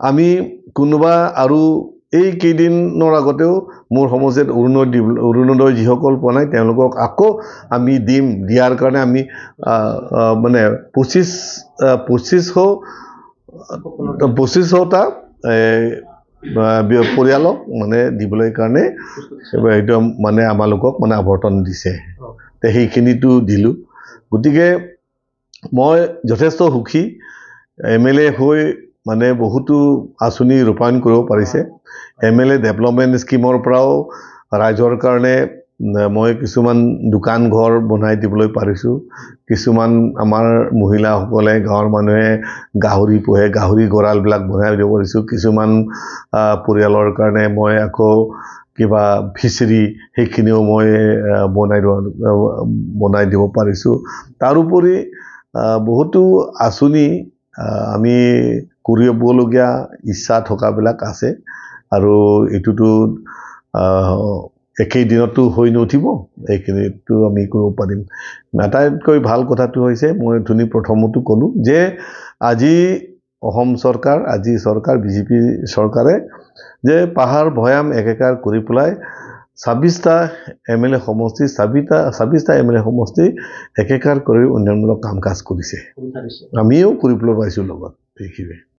আমি কোনোবা আৰু এই কেইদিনৰ আগতেও মোৰ সমষ্টিত অৰুণোদয় যিসকল পোৱা নাই তেওঁলোকক আকৌ আমি দিয়াৰ কাৰণে আমি মানে 2500টা পৰিয়ালক মানে দিবলৈ কাৰণে একদম মানে আমালোকক মানে আৱৰ্তন দিছে সেইখিনিতো দিলোঁ গতিকে মই যথেষ্ট সুখী MLA হৈ মানে বহুতো আঁচনি ৰূপায়ণ কৰিব পাৰিছে MLA ডেভেলপমেণ্ট স্কিমৰ পৰাও ৰাইজৰ কাৰণে মই কিছুমান দোকান ঘৰ বনাই দিবলৈ পাৰিছোঁ কিছুমান আমাৰ মহিলাসকলে গাঁৱৰ মানুহে গাহৰি পোহে গাহৰি গঁৰালবিলাক বনাই দিব পাৰিছোঁ কিছুমান পৰিয়ালৰ কাৰণে মই আকৌ কিবা ফিচাৰী সেইখিনিও মই বনাই দিব পাৰিছোঁ তাৰোপৰি বহুতো আঁচনি আমি কৰিবলগীয়া ইচ্ছা থকাবিলাক আছে আৰু এইটোতো একেই দিনতো হৈ নুঠিব এইখিনিতো আমি কৰিব পাৰিম আটাইতকৈ ভাল কথাটো হৈছে মই প্ৰথমতো ক'লোঁ যে আজি অসম চৰকাৰ আজি চৰকাৰ বিজেপি চৰকাৰে যে পাহাৰ ভৈয়াম একেকাৰ কৰি পেলাই 26টা MLA সমষ্টি 26টা MLA সমষ্টি একেকাৰ কৰি উন্নয়নমূলক কাম কাজ কৰিছে আমিও কৰিবলৈ পাইছোঁ লগত সেইখিনি